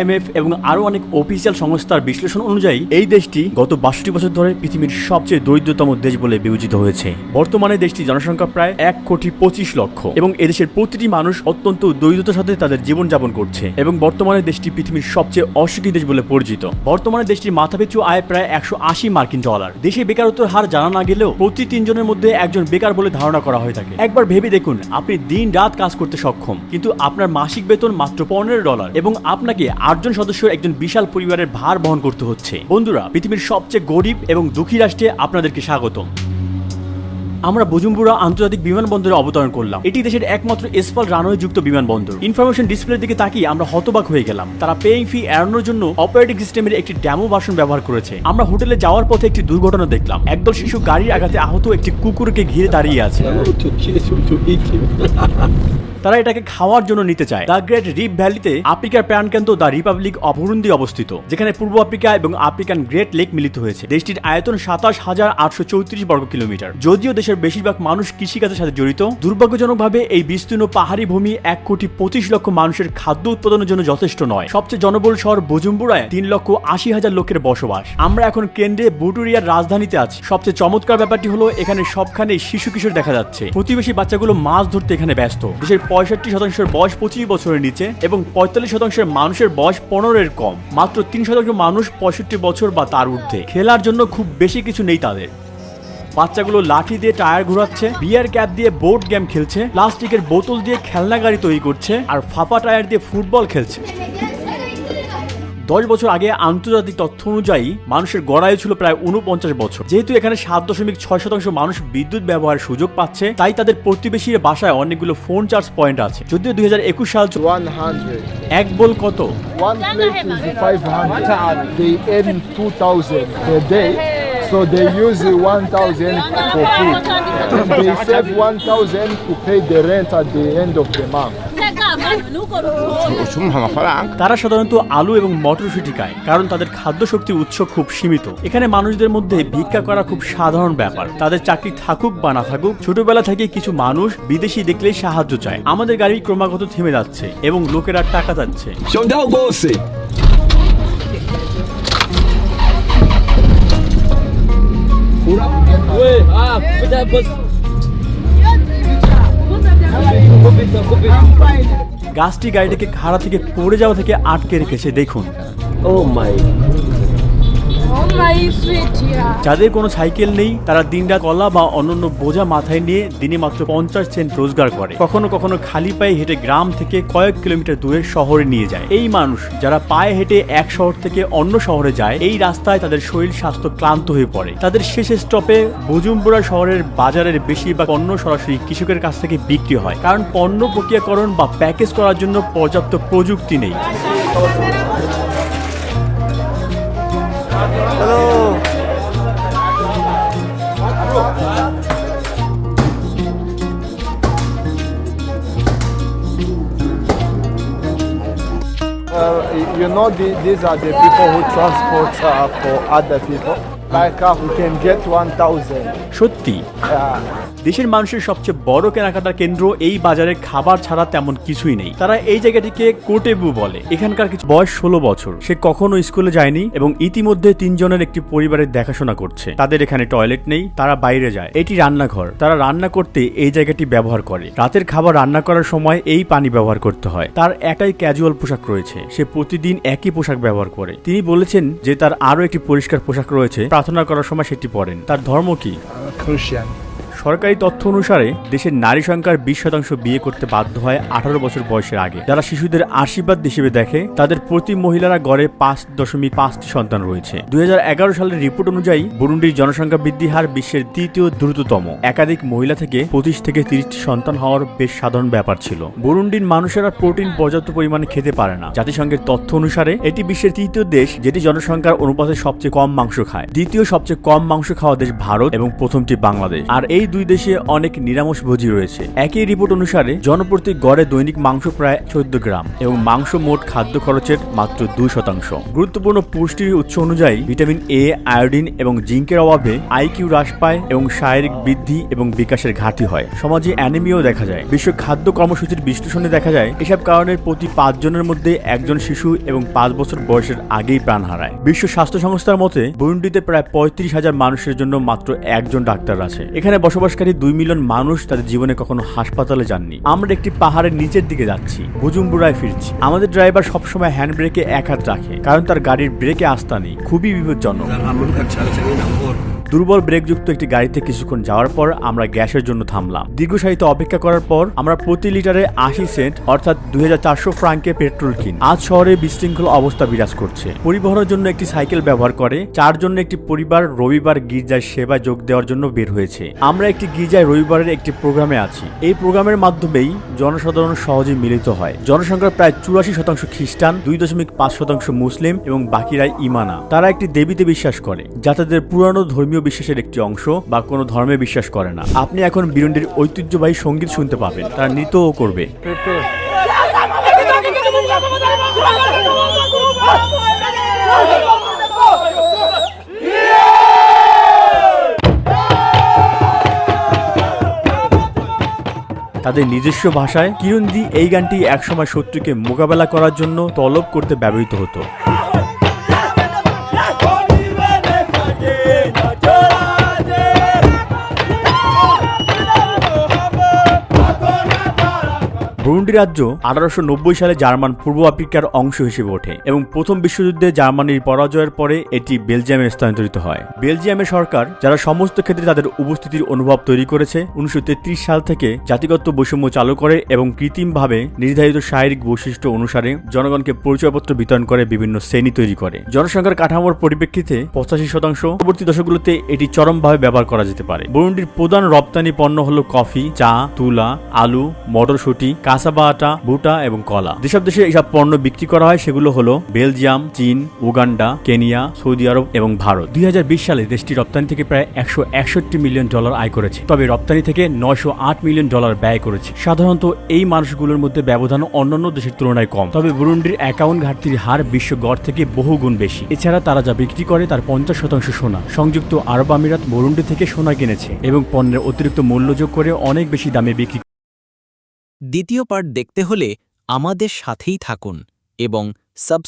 IMF এবং আরো অনেক অফিসিয়াল সংস্থার বিশ্লেষণ অনুযায়ী এই দেশটি গত 62 বছর ধরে পৃথিবীর সবচেয়ে দরিদ্রতম দেশ বলে বিবেচিত হয়েছে। বর্তমানে দেশটির জনসংখ্যা প্রায় 1,25,00,000 এবং এদেশের প্রতিটি মানুষ অত্যন্ত দরিদ্রতার সাথে তাদের জীবনযাপন করছে এবং বর্তমানে দেশটি পৃথিবীর সবচেয়ে অসুখী দেশ বলে পরিচিত। বর্তমানে দেশটির মাথাপিছু আয় প্রায় $180। দেশে বেকারত্বের হার জানা না গেলেও প্রতি 3 জনের মধ্যে একজন বেকার বলে ধারণা করা হয়ে থাকে। একবার ভেবে দেখুন, আপনি দিন রাত কাজ করতে সক্ষম কিন্তু আপনার মাসিক বেতন মাত্র $15 এবং আপনাকে 8 জন সদস্যের একজন বিশাল পরিবারের ভার বহন করতে হচ্ছে। বন্ধুরা, পৃথিবীর সবচেয়ে গরিব এবং দুঃখী রাষ্ট্রে আপনাদেরকে স্বাগতম। আমরা বুজুম্বুরা আন্তর্জাতিক বিমানবন্দরে অবতরণ করলাম। এটি দেশের একমাত্র এসফাল্ট রানওয়ে যুক্ত বিমানবন্দর। ইনফরমেশন ডিসপ্লের দিকে তাকিয়ে আমরা হতবাক হয়ে গেলাম। তারা পেইং ফি এড়ানোর জন্য অপারেটিং সিস্টেমের একটি ডেমো ভার্সন ব্যবহার করেছে। আমরা হোটেলে যাওয়ার পথে একটি দুর্ঘটনা দেখলাম। একদল শিশু গাড়ির আঘাতে আহত একটি কুকুরকে ঘিরে দাঁড়িয়ে আছে। তারা এটাকে খাওয়ার জন্য নিতে চায়। দ্য গ্রেট রিফ ভ্যালিতে আফ্রিকার প্রাণকেন্দ্র দ্য রিপাবলিক অফ বুরুন্ডি অবস্থিত, যেখানে পূর্ব আফ্রিকা এবং আফ্রিকান গ্রেট লেক মিলিত হয়েছে। দেশটির আয়তন 27,834 বর্গ কিলোমিটার। যদিও দেশের বেশিরভাগ মানুষ কৃষিকাজের সাথে জড়িত, দুর্ভাগ্যজনকভাবে এই বিস্তীর্ণ পাহাড়ি ভূমি 1,25,00,000 মানুষের খাদ্য উৎপাদনের জন্য যথেষ্ট নয়। সবচেয়ে জনবহুল শহর বুজুম্বুরায় 3,80,000 লোকের বসবাস। আমরা এখন কেন্দ্রে বুটুরিয়ার রাজধানীতে আছি। সবচেয়ে চমৎকার ব্যাপারটি হলো এখানে সবখানে শিশু কিশোর দেখা যাচ্ছে। প্রতিবেশী বাচ্চাগুলো মাছ ধরতে এখানে ব্যস্ত। দেশের 65% বয়স 25 বছরের নিচে এবং 45% মানুষের বয়স 15-এর কম। মাত্র 3% মানুষ 65 বছর বা তার ঊর্ধ্বে। খেলার জন্য খুব বেশি কিছু নেই তাদের। বাচ্চাগুলো লাঠি দিয়ে টায়ার ঘোরাচ্ছে, বিয়ার ক্যাপ দিয়ে বোর্ড গেম খেলছে, প্লাস্টিকের বোতল দিয়ে খেলনা গাড়ি তৈরি করছে আর ফাঁপা টায়ার দিয়ে ফুটবল খেলছে। 10 বছর আগে আন্তর্জাতিক তথ্য অনুযায়ী মানুষের গড় আয়ু ছিল প্রায় 49 বছর। যেহেতু এখানে 7.6% মানুষ বিদ্যুৎ ব্যবহারের সুযোগ পাচ্ছে, তাই তাদের প্রতিবেশীর বাসায় অনেকগুলো ফোন চার্জ পয়েন্ট আছে। যদিও 2021 সাল 100 এক বল কত? one plate is 500. They earn 2,000 per day, so they use 1,000 for food. They save 1,000 to pay the rent at the end of the month. তারা সাধারণত আলু এবং মটরশুঁটি খায়, কারণ তাদের খাদ্য শক্তির উৎস খুব সীমিত। এখানে মানুষদের মধ্যে ভিক্ষা করা খুব সাধারণ ব্যাপার। তাদের চাকরি থাকুক বা না থাকুক, ছোটবেলা থেকে কিছু মানুষ বিদেশি দেখলেই সাহায্য চায়। আমাদের গাড়ি ক্রমাগত থেমে যাচ্ছে এবং লোকেরা টাকা চাচ্ছে। গাছটি গাড়িটাকে খাড়া থেকে পড়ে যাওয়া থেকে আটকে রেখেছে। দেখুন, যাদের কোনো সাইকেল নেই তারা দিনরাত কলা বা অন্যান্য বোঝা মাথায় নিয়ে দিনে মাত্র 50 সেন্ট রোজগার করে। কখনো কখনো খালি পায়ে হেঁটে গ্রাম থেকে কয়েক কিলোমিটার দূরে শহরে নিয়ে যায়। এই মানুষ যারা পায়ে হেঁটে এক শহর থেকে অন্য শহরে যায়, এই রাস্তায় তাদের শরীর স্বাস্থ্য ক্লান্ত হয়ে পড়ে। তাদের শেষের স্টপে বুজুম্বুরা শহরের বাজারের বেশিরভাগ পণ্য সরাসরি কৃষকের কাছ থেকে বিক্রি হয়, কারণ পণ্য প্রক্রিয়াকরণ বা প্যাকেজ করার জন্য পর্যাপ্ত প্রযুক্তি নেই। You know, these are the people who transport for other people. Like we can get 1,000. সত্যি দেশের মানুষের সবচেয়ে বড় কেনাকাটার কেন্দ্র এই বাজারে খাবার ছাড়া তেমন কিছুই নেই। তারা এই জায়গাটিকে কোটেবু বলে। এখানকার কিছু বয়স 16 বছর, সে কখনো স্কুলে যায়নি এবং ইতিমধ্যে 3 জনের একটি পরিবারের দেখাশোনা করছে। তাদের এখানে টয়লেট নেই, তারা বাইরে যায়। এটি রান্নাঘর, তারা রান্না করতে এই জায়গাটি ব্যবহার করে। রাতের খাবার রান্না করার সময় এই পানি ব্যবহার করতে হয়। তার একটাই ক্যাজুয়াল পোশাক রয়েছে, সে প্রতিদিন একই পোশাক ব্যবহার করে। তিনি বলেছেন যে তার আরো একটি পরিষ্কার পোশাক রয়েছে, প্রার্থনা করার সময় সেটি পরেন। তার ধর্ম কি? Christian. সরকারি তথ্য অনুসারে দেশের নারী সংখ্যার 20% বিয়ে করতে বাধ্য হয় 18 বছর বয়সের আগে। যারা শিশুদের আশীর্বাদ হিসেবে দেখে, তাদের প্রতি মহিলারা গড়ে 5.5টি সন্তান রয়েছে। 2011 সালের রিপোর্ট অনুযায়ী বুরুন্ডির জনসংখ্যা বৃদ্ধি হার বিশ্বের 3য় দ্রুততম। একাধিক মহিলা থেকে 25 থেকে 30টি সন্তান হওয়ার বেশ সাধারণ ব্যাপার ছিল। বুরুন্ডির মানুষেরা প্রোটিন পর্যাপ্ত পরিমাণে খেতে পারে না। জাতিসংঘের তথ্য অনুসারে এটি বিশ্বের 3য় দেশ যেটি জনসংখ্যার অনুপাতে সবচেয়ে কম মাংস খায়। দ্বিতীয় সবচেয়ে কম মাংস খাওয়া দেশ ভারত এবং প্রথমটি বাংলাদেশ। আর এই দুই দেশে অনেক নিরামিষভোজী রয়েছে। একই রিপোর্ট অনুসারে জনপ্রতি গড়ে দৈনিক মাংস প্রায় 14 গ্রাম এবং মাংস মোট খাদ্য খরচের মাত্র 2%। গুরুত্বপূর্ণ পুষ্টির উৎস অনুযায়ী ভিটামিন এ, আয়োডিন এবং জিঙ্কের অভাবে আইকিউ হ্রাস পায় এবং শারীরিক বৃদ্ধি এবং বিকাশের ঘাটতি হয়। সমাজে অ্যানিমিয়াও দেখা যায়। বিশ্ব খাদ্য কর্মসূচির বিশ্লেষণে দেখা যায় এসব কারণের প্রতি 5 জনের মধ্যে একজন শিশু এবং 5 বছর বয়সের আগেই প্রাণ হারায়। বিশ্ব স্বাস্থ্য সংস্থার মতে বুরুন্ডিতে প্রায় 35,000 মানুষের জন্য মাত্র একজন ডাক্তার আছে। এখানে বসবাসকারী 2 মিলিয়ন মানুষ তাদের জীবনে কখনো হাসপাতালে যাননি। আমরা একটি পাহাড়ের নিচের দিকে যাচ্ছি, বুজুম্বুরায় ফিরছি। আমাদের ড্রাইভার সবসময় হ্যান্ড ব্রেকে এক হাত রাখে কারণ তার গাড়ির ব্রেকে আস্থা নেই। খুবই বিপজ্জনক। দুর্বল ব্রেকযুক্ত একটি গাড়িতে কিছুক্ষণ যাওয়ার পর আমরা গ্যাসের জন্য থামলাম। দীর্ঘ সারিতে অপেক্ষা করার পর আমরা প্রতি লিটারে 80 সেন্ট অর্থাৎ 2400 ফ্রাঙ্কে পেট্রোল কিনি। আজ শহরে বিশৃঙ্খল অবস্থা বিরাজ করছে। পরিবহনের জন্য একটি সাইকেল ব্যবহার করে 4 জন্য একটি পরিবার রবিবার গির্জায় সেবায় যোগ দেওয়ার জন্য বের হয়েছে। আমরা একটি গির্জায় রবিবারের একটি প্রোগ্রামে আছি। এই প্রোগ্রামের মাধ্যমেই জনসাধারণ সহজে মিলিত হয়। জনসংখ্যার প্রায় 84% খ্রিস্টান, 2.5% মুসলিম এবং বাকিরাই ইমানা। তারা একটি দেবীতে বিশ্বাস করে যা তাদের পুরানো ধর্মীয় বিশ্বাসের একটি অংশ বা কোনো ধর্মে বিশ্বাস করে না। আপনি এখন বুরুন্ডির ঐতিহ্যবাহী সঙ্গীত শুনতে পাবেন। তারা নৃত্যও করবে। তাদের নিজস্ব ভাষায় কিরুন্দি এই গানটি একসময় শত্রুকে মোকাবেলা করার জন্য তলব করতে ব্যবহৃত হতো। বুরুন্ডি রাজ্য 1890 সালে জার্মান পূর্ব আফ্রিকার অংশ হিসেবে ওঠে এবং প্রথম বিশ্বযুদ্ধে জার্মানির পরাজয়ের পরে এটি বেলজিয়ামে স্থানান্তরিত হয়। বেলজিয়ামের সরকার, যারা সমস্ত ক্ষেত্রে তাদের উপস্থিতির অনুভব তৈরি করেছে, 1933 সাল থেকে জাতিগত বৈষম্য চালু করে এবং কৃত্রিমভাবে নির্ধারিত শারীরিক বৈশিষ্ট্য অনুসারে জনগণকে পরিচয়পত্র বিতরণ করে বিভিন্ন শ্রেণী তৈরি করে। জনসংখ্যার কাঠামোর পরিপ্রেক্ষিতে 85%। পরবর্তী দশকগুলোতে এটি চরমভাবে ব্যবহার করা যেতে পারে। বুরুন্ডির প্রধান রপ্তানি পণ্য হল কফি, চা, তুলা, আলু, মটরশুঁটি, কাসাবা আটা, ভুট্টা এবং কলা। যেসব দেশে এইসব পণ্য বিক্রি করা হয় সেগুলো হলো বেলজিয়াম, চীন, উগান্ডা, কেনিয়া, সৌদি আরব এবং ভারত। 2020 সালে দেশটি রপ্তানি থেকে প্রায় $161 মিলিয়ন আয় করেছে, তবে রপ্তানি থেকে $908 মিলিয়ন ব্যয় করেছে। সাধারণত এই মানুষগুলোর মধ্যে ব্যবধান অন্যান্য দেশের তুলনায় কম, তবে বুরুন্ডির অ্যাকাউন্ট ঘাটতির হার বিশ্ব গড় থেকে বহু গুণ বেশি। এছাড়া তারা যা বিক্রি করে তার 50% সোনা। সংযুক্ত আরব আমিরাত বুরুন্ডি থেকে সোনা কিনেছে এবং পণ্যের অতিরিক্ত মূল্য যোগ করে অনেক বেশি দামে বিক্রি। দ্বিতীয় পার্ট দেখতে হলে আমাদের সাথেই থাকুন এবং সাবস্ক্রাইব